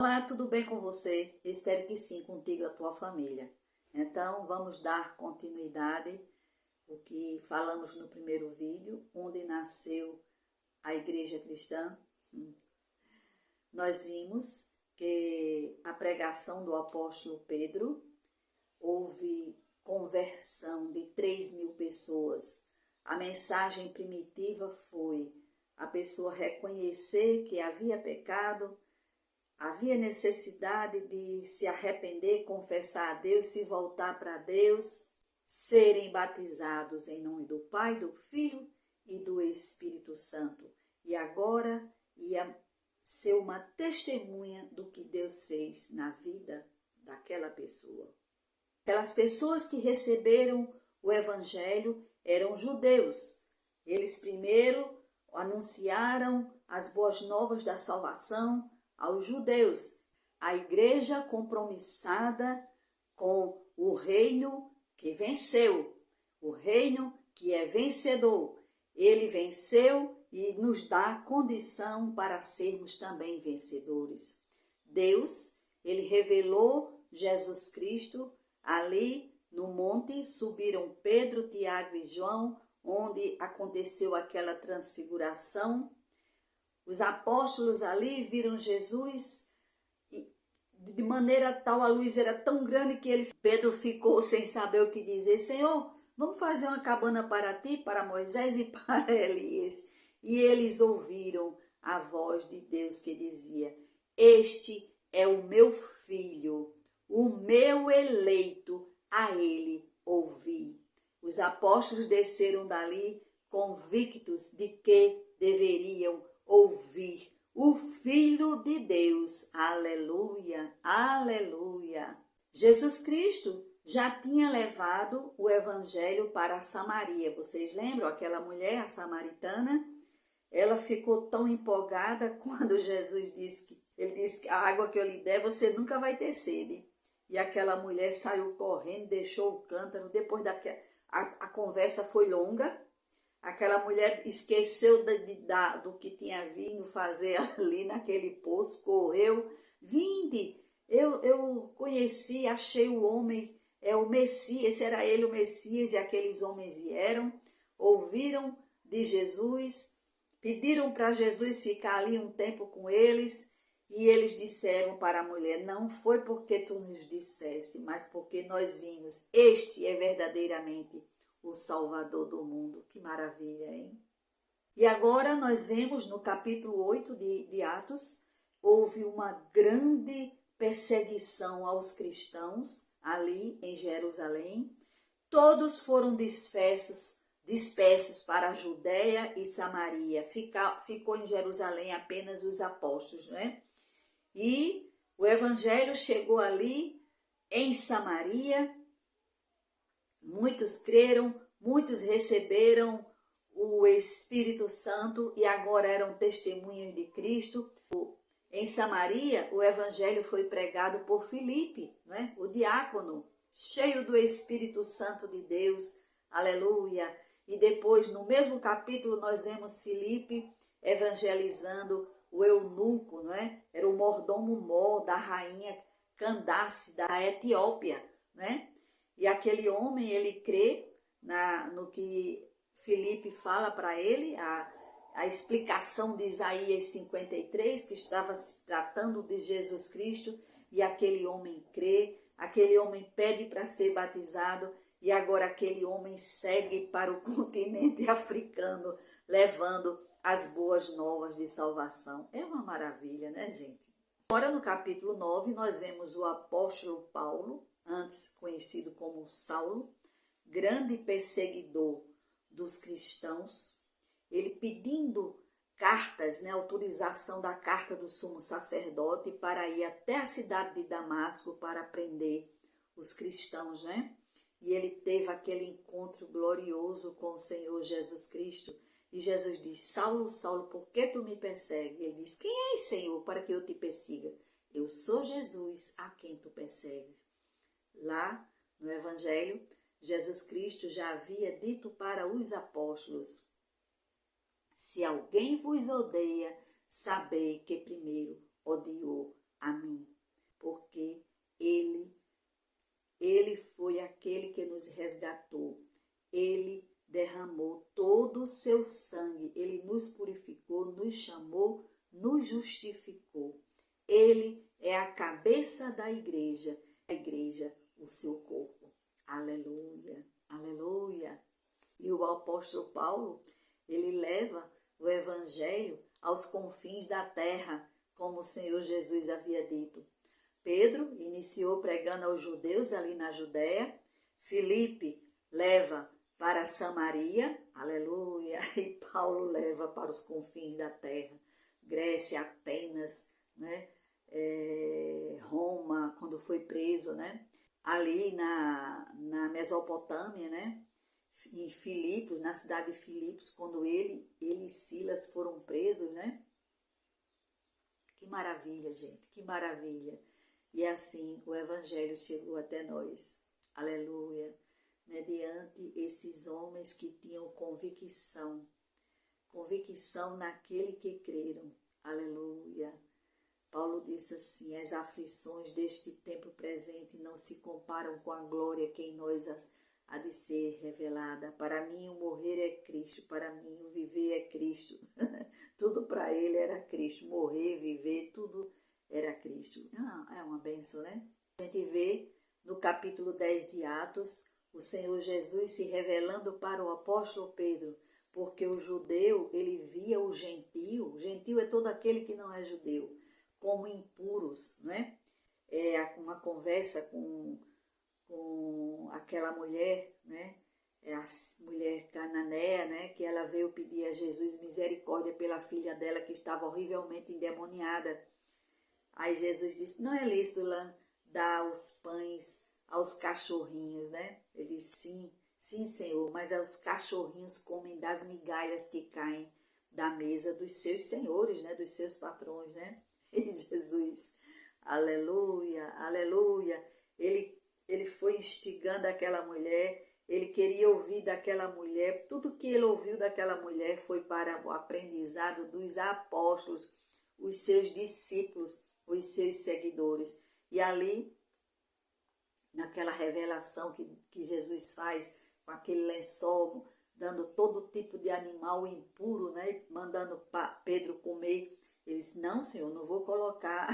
Olá, tudo bem com você? Espero que sim, contigo e a tua família. Então, vamos dar continuidade ao que falamos no primeiro vídeo, onde nasceu a Igreja Cristã. Nós vimos que a pregação do apóstolo Pedro houve conversão de 3.000 pessoas. A mensagem primitiva foi a pessoa reconhecer que havia pecado, havia necessidade de se arrepender, confessar a Deus, se voltar para Deus, serem batizados em nome do Pai, do Filho e do Espírito Santo. E agora ia ser uma testemunha do que Deus fez na vida daquela pessoa. Aquelas pessoas que receberam o Evangelho eram judeus. Eles primeiro anunciaram as boas novas da salvação aos judeus. A igreja compromissada com o reino que venceu, o reino que é vencedor. Ele venceu e nos dá condição para sermos também vencedores. Deus, ele revelou Jesus Cristo ali no monte, subiram Pedro, Tiago e João, onde aconteceu aquela transfiguração. Os apóstolos ali viram Jesus e de maneira tal, a luz era tão grande que Pedro ficou sem saber o que dizer. Senhor, vamos fazer uma cabana para ti, para Moisés e para Elias. E eles ouviram a voz de Deus que dizia: este é o meu filho, o meu eleito, a ele ouvi. Os apóstolos desceram dali convictos de que deveriam ouvir o Filho de Deus. Aleluia, aleluia. Jesus Cristo já tinha levado o Evangelho para Samaria. Vocês lembram aquela mulher, a samaritana? Ela ficou tão empolgada quando Jesus disse que a água que eu lhe der, você nunca vai ter sede. E aquela mulher saiu correndo, deixou o cântaro. Depois a conversa foi longa. Aquela mulher esqueceu do que tinha vindo fazer ali naquele poço, correu. Vinde, eu conheci, achei o homem, é o Messias, esse era ele o Messias, e aqueles homens vieram, ouviram de Jesus, pediram para Jesus ficar ali um tempo com eles, e eles disseram para a mulher: não foi porque tu nos dissesse, mas porque nós vimos, este é verdadeiramente o Salvador do mundo. Que maravilha, hein? E agora nós vemos no capítulo 8 de Atos, houve uma grande perseguição aos cristãos ali em Jerusalém. Todos foram dispersos para a Judéia e Samaria. Ficou em Jerusalém apenas os apóstolos, né? E o evangelho chegou ali em Samaria. Muitos creram, muitos receberam o Espírito Santo e agora eram testemunhas de Cristo. Em Samaria, o evangelho foi pregado por Filipe, né? O diácono, cheio do Espírito Santo de Deus. Aleluia! E depois, no mesmo capítulo, nós vemos Filipe evangelizando o eunuco, não é? Era o mordomo-mor da rainha Candace, da Etiópia, né? E aquele homem, ele crê no que Filipe fala para ele, a explicação de Isaías 53, que estava se tratando de Jesus Cristo, e aquele homem crê, aquele homem pede para ser batizado, e agora aquele homem segue para o continente africano, levando as boas novas de salvação. É uma maravilha, né, gente? Agora, no capítulo 9, nós vemos o apóstolo Paulo, antes conhecido como Saulo, grande perseguidor dos cristãos, ele pedindo cartas, né, autorização da carta do sumo sacerdote para ir até a cidade de Damasco para prender os cristãos, né? E ele teve aquele encontro glorioso com o Senhor Jesus Cristo. E Jesus diz: Saulo, Saulo, por que tu me persegues? Ele diz: quem és, Senhor, para que eu te persiga? Eu sou Jesus a quem tu persegues. Lá no Evangelho, Jesus Cristo já havia dito para os apóstolos: se alguém vos odeia, sabei que primeiro odiou a mim, porque ele foi aquele que nos resgatou. Ele derramou todo o seu sangue. Ele nos purificou, nos chamou, nos justificou. Ele é a cabeça da igreja, a igreja, o seu corpo. Aleluia, aleluia. E o apóstolo Paulo, ele leva o evangelho aos confins da terra, como o Senhor Jesus havia dito. Pedro iniciou pregando aos judeus ali na Judéia. Filipe leva para Samaria, aleluia, e Paulo leva para os confins da terra. Grécia, Atenas, né? Roma, quando foi preso, né? Ali na Mesopotâmia, né? Em Filipos, na cidade de Filipos, quando ele e Silas foram presos, né? Que maravilha, gente, que maravilha. E assim o evangelho chegou até nós, aleluia, mediante esses homens que tinham convicção naquele que creram, aleluia. Paulo disse assim: as aflições deste tempo presente não se comparam com a glória que em nós há de ser revelada. Para mim o morrer é Cristo, para mim o viver é Cristo. Tudo para ele era Cristo, morrer, viver, tudo era Cristo. É uma bênção, né? A gente vê no capítulo 10 de Atos, o Senhor Jesus se revelando para o apóstolo Pedro, porque o judeu, ele via o gentio é todo aquele que não é judeu, como impuros, né? É uma conversa com aquela mulher, né? É a mulher cananeia, né? Que ela veio pedir a Jesus misericórdia pela filha dela que estava horrivelmente endemoniada. Aí Jesus disse: não é lícito dar os pães aos cachorrinhos, né? Ele disse: sim, Senhor, mas os cachorrinhos comem das migalhas que caem da mesa dos seus senhores, né? Dos seus patrões, né? E Jesus, aleluia, aleluia, ele foi instigando aquela mulher, ele queria ouvir daquela mulher, tudo que ele ouviu daquela mulher foi para o aprendizado dos apóstolos, os seus discípulos, os seus seguidores. E ali, naquela revelação que Jesus faz, com aquele lençol, dando todo tipo de animal impuro, né? Mandando Pedro comer, ele disse: não, Senhor, não vou colocar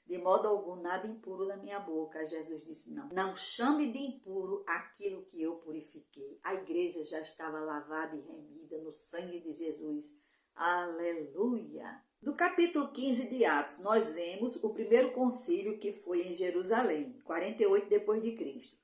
de modo algum nada impuro na minha boca. Aí Jesus disse: não chame de impuro aquilo que eu purifiquei. A igreja já estava lavada e remida no sangue de Jesus. Aleluia! No capítulo 15 de Atos, nós vemos o primeiro concílio que foi em Jerusalém, 48 depois de Cristo,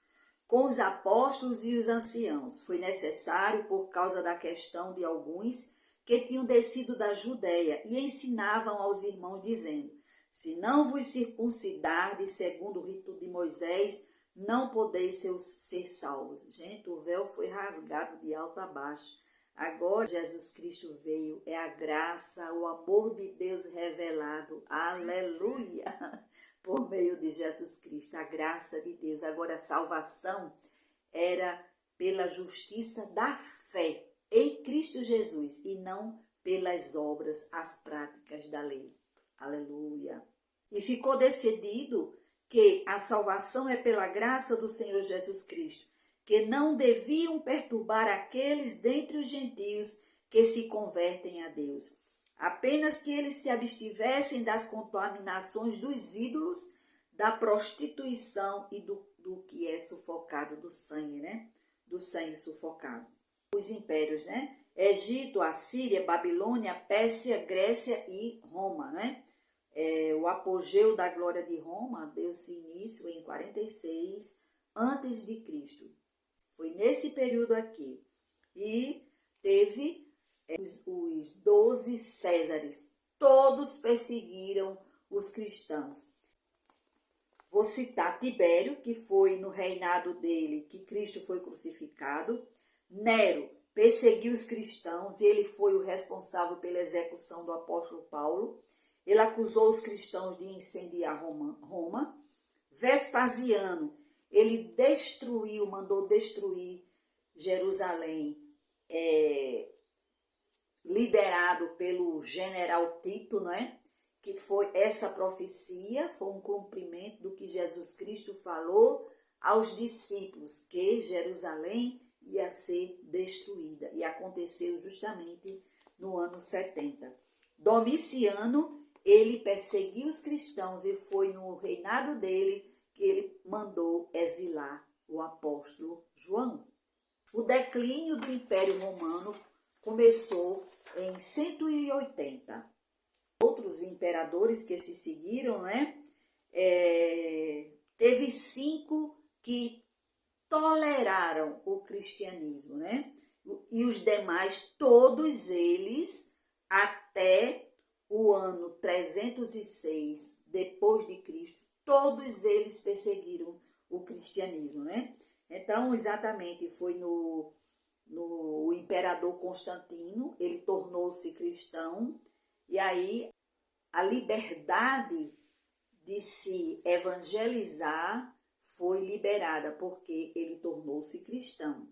com os apóstolos e os anciãos. Foi necessário por causa da questão de alguns que tinham descido da Judéia e ensinavam aos irmãos, dizendo: se não vos circuncidardes segundo o rito de Moisés, não podeis ser salvos. Gente, o véu foi rasgado de alto a baixo. Agora Jesus Cristo veio, é a graça, o amor de Deus revelado, aleluia, por meio de Jesus Cristo, a graça de Deus. Agora a salvação era pela justiça da fé em Cristo Jesus e não pelas obras, as práticas da lei, aleluia. E ficou decidido que a salvação é pela graça do Senhor Jesus Cristo, que não deviam perturbar aqueles dentre os gentios que se convertem a Deus. Apenas que eles se abstivessem das contaminações dos ídolos, da prostituição e do que é sufocado, do sangue, né? Do sangue sufocado. Os impérios, né? Egito, Assíria, Babilônia, Pérsia, Grécia e Roma, né? O apogeu da glória de Roma deu-se início em 46 a.C. Foi nesse período aqui. E teve os 12 Césares. Todos perseguiram os cristãos. Vou citar Tibério, que foi no reinado dele que Cristo foi crucificado. Nero perseguiu os cristãos e ele foi o responsável pela execução do apóstolo Paulo. Ele acusou os cristãos de incendiar Roma. Vespasiano, ele mandou destruir Jerusalém, liderado pelo general Tito, né? que foi essa profecia, foi um cumprimento do que Jesus Cristo falou aos discípulos, que Jerusalém ia ser destruída. E aconteceu justamente no ano 70. Domiciano, ele perseguiu os cristãos e foi no reinado dele que ele mandou exilar o apóstolo João. O declínio do Império Romano começou em 180. Outros imperadores que se seguiram, teve 5 que toleraram o cristianismo, E os demais, todos eles, até o ano 306 depois de Cristo, todos eles perseguiram o cristianismo, Então, exatamente, foi no imperador Constantino, ele tornou-se cristão, e aí a liberdade de se evangelizar foi liberada, porque ele tornou-se cristão.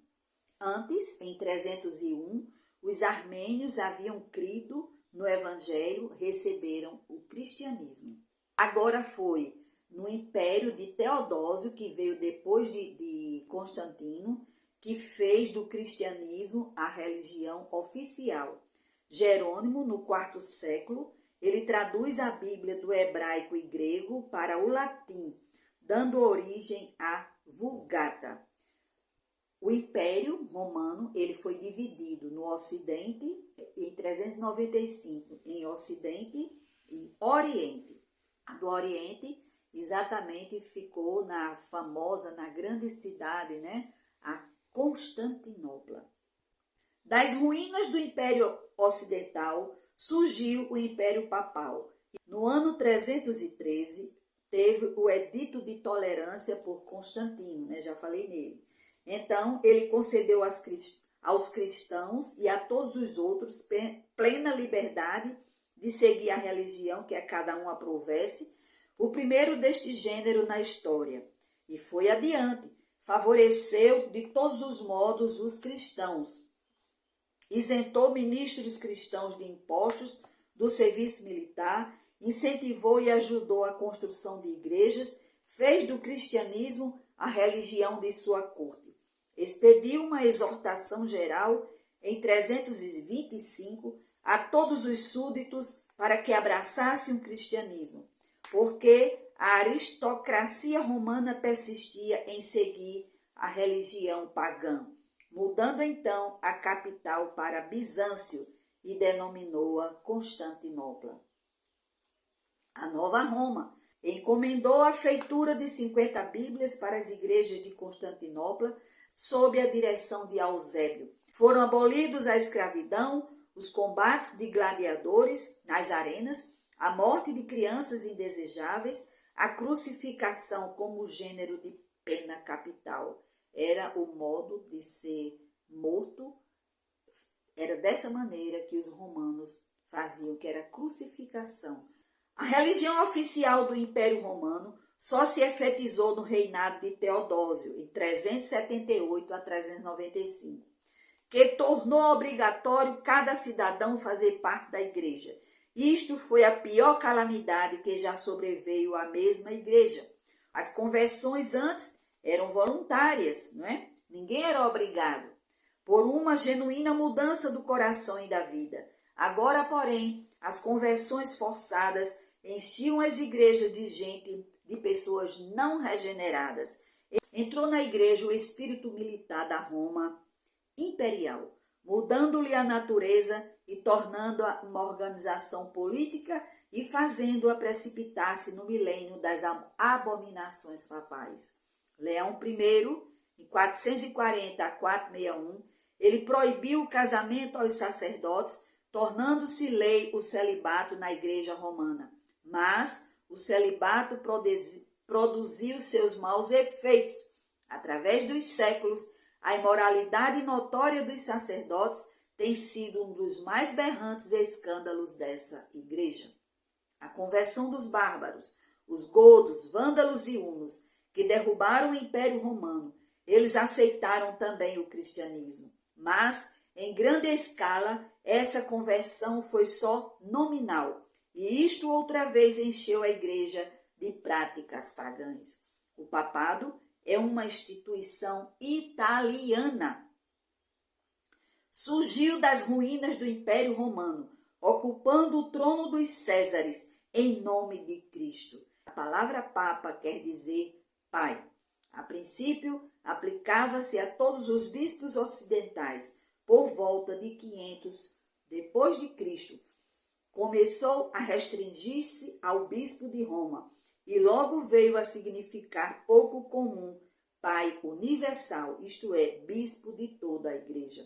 Antes, em 301, os armênios haviam crido no evangelho, receberam o cristianismo. Agora foi no império de Teodósio, que veio depois de Constantino, que fez do cristianismo a religião oficial. Jerônimo, no IV século, ele traduz a Bíblia do hebraico e grego para o latim, dando origem à Vulgata. O Império Romano ele foi dividido no Ocidente, em 395, em Ocidente e Oriente. A do Oriente exatamente ficou na grande cidade, a Constantinopla. Das ruínas do Império Ocidental surgiu o Império Papal. No ano 313, teve o Edito de Tolerância por Constantino, já falei nele. Então, ele concedeu aos cristãos e a todos os outros plena liberdade de seguir a religião que a cada um aprovesse, o primeiro deste gênero na história. E foi adiante, favoreceu de todos os modos os cristãos, isentou ministros cristãos de impostos, do serviço militar, incentivou e ajudou a construção de igrejas, fez do cristianismo a religião de sua corte. Expediu uma exortação geral em 325 a todos os súditos para que abraçassem o cristianismo, porque a aristocracia romana persistia em seguir a religião pagã, mudando então a capital para Bizâncio e denominou-a Constantinopla. A Nova Roma encomendou a feitura de 50 Bíblias para as igrejas de Constantinopla, sob a direção de Eusébio. Foram abolidos a escravidão, os combates de gladiadores nas arenas, a morte de crianças indesejáveis, a crucificação como gênero de pena capital. Era o modo de ser morto, era dessa maneira que os romanos faziam, que era crucificação. A religião oficial do Império Romano só se efetizou no reinado de Teodósio, em 378 a 395, que tornou obrigatório cada cidadão fazer parte da igreja. Isto foi a pior calamidade que já sobreveio à mesma igreja. As conversões antes eram voluntárias, Ninguém era obrigado, por uma genuína mudança do coração e da vida. Agora, porém, as conversões forçadas enchiam as igrejas de pessoas não regeneradas. Entrou na igreja o espírito militar da Roma imperial, mudando-lhe a natureza e tornando-a uma organização política e fazendo-a precipitar-se no milênio das abominações papais. Leão I, em 440 a 461, ele proibiu o casamento aos sacerdotes, tornando-se lei o celibato na igreja romana. Mas o celibato produziu seus maus efeitos. Através dos séculos, a imoralidade notória dos sacerdotes tem sido um dos mais berrantes escândalos dessa igreja. A conversão dos bárbaros, os godos, vândalos e hunos, que derrubaram o Império Romano, eles aceitaram também o cristianismo. Mas, em grande escala, essa conversão foi só nominal e isto outra vez encheu a igreja de práticas pagãs. O papado é uma instituição italiana. Surgiu das ruínas do Império Romano, ocupando o trono dos Césares, em nome de Cristo. A palavra Papa quer dizer Pai. A princípio, aplicava-se a todos os bispos ocidentais. Por volta de 500 depois de Cristo, começou a restringir-se ao bispo de Roma e logo veio a significar pouco comum, Pai universal, isto é, bispo de toda a igreja.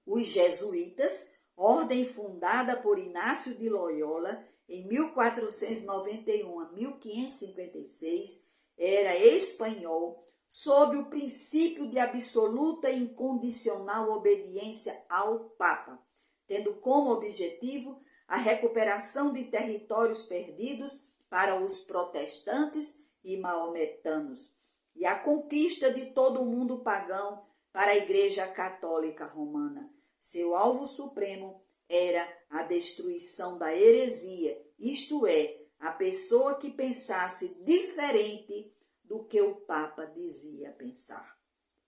Os jesuítas, ordem fundada por Inácio de Loyola em 1491 a 1556, era espanhol, sob o princípio de absoluta e incondicional obediência ao Papa, tendo como objetivo a recuperação de territórios perdidos para os protestantes e maometanos e a conquista de todo o mundo pagão para a Igreja Católica Romana. Seu alvo supremo era a destruição da heresia, isto é, a pessoa que pensasse diferente do que o Papa dizia pensar.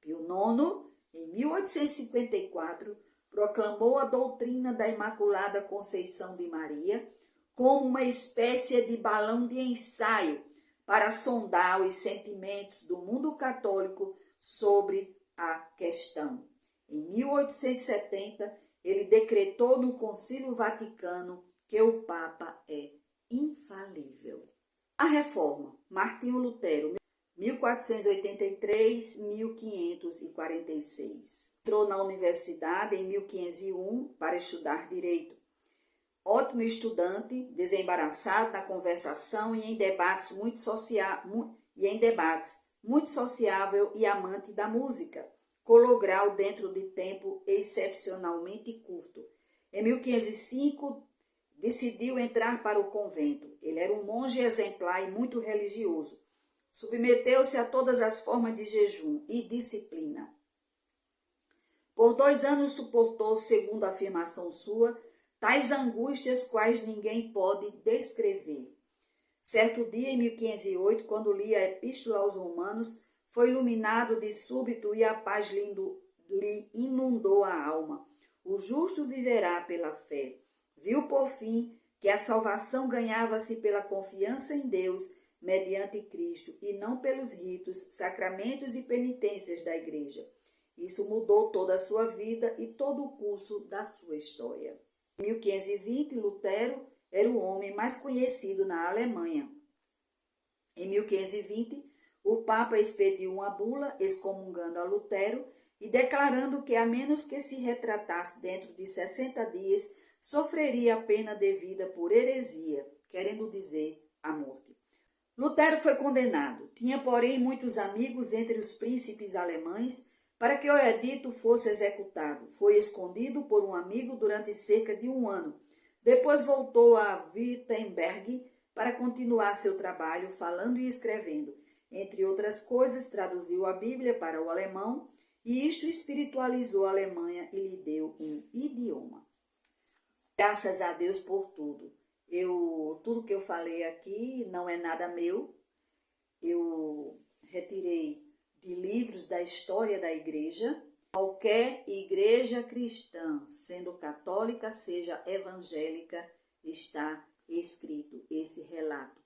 Pio IX, em 1854, proclamou a doutrina da Imaculada Conceição de Maria como uma espécie de balão de ensaio para sondar os sentimentos do mundo católico sobre a questão. Em 1870, ele decretou no Concílio Vaticano que o Papa é infalível. A Reforma, Martinho Lutero, 1483-1546. Entrou na universidade em 1501 para estudar direito. Ótimo estudante, desembaraçado na conversação e em debates muito sociável e amante da música. Colou grau dentro de tempo excepcionalmente curto. Em 1505, decidiu entrar para o convento. Ele era um monge exemplar e muito religioso. Submeteu-se a todas as formas de jejum e disciplina. Por 2 anos suportou, segundo a afirmação sua, tais angústias quais ninguém pode descrever. Certo dia, em 1508, quando lia a Epístola aos Romanos, foi iluminado de súbito e a paz lhe inundou a alma. O justo viverá pela fé. Viu, por fim, que a salvação ganhava-se pela confiança em Deus, mediante Cristo, e não pelos ritos, sacramentos e penitências da igreja. Isso mudou toda a sua vida e todo o curso da sua história. Em 1520, Lutero era o homem mais conhecido na Alemanha. Em 1520, o Papa expediu uma bula excomungando a Lutero e declarando que, a menos que se retratasse dentro de 60 dias, sofreria a pena devida por heresia, querendo dizer a morte. Lutero foi condenado. Tinha, porém, muitos amigos entre os príncipes alemães para que o edito fosse executado. Foi escondido por um amigo durante cerca de 1 ano. Depois voltou a Wittenberg para continuar seu trabalho, falando e escrevendo. Entre outras coisas, traduziu a Bíblia para o alemão e isto espiritualizou a Alemanha e lhe deu um idioma. Graças a Deus por tudo. Tudo que eu falei aqui não é nada meu. Eu retirei de livros da história da igreja. Qualquer igreja cristã, sendo católica, seja evangélica, está escrito esse relato.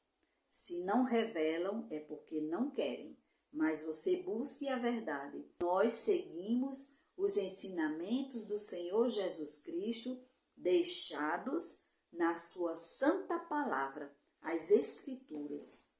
Se não revelam, é porque não querem, mas você busque a verdade. Nós seguimos os ensinamentos do Senhor Jesus Cristo, deixados na sua santa palavra, as Escrituras,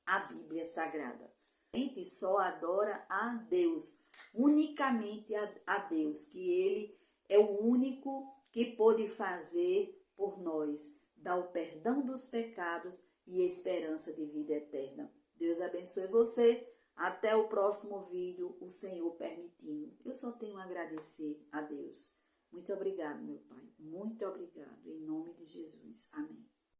a Bíblia Sagrada. A gente só adora a Deus, unicamente a Deus, que Ele é o único que pode fazer por nós, dar o perdão dos pecados e esperança de vida eterna. Deus abençoe você. Até o próximo vídeo, o Senhor permitindo. Eu só tenho a agradecer a Deus. Muito obrigado, meu Pai. Muito obrigado. Em nome de Jesus. Amém.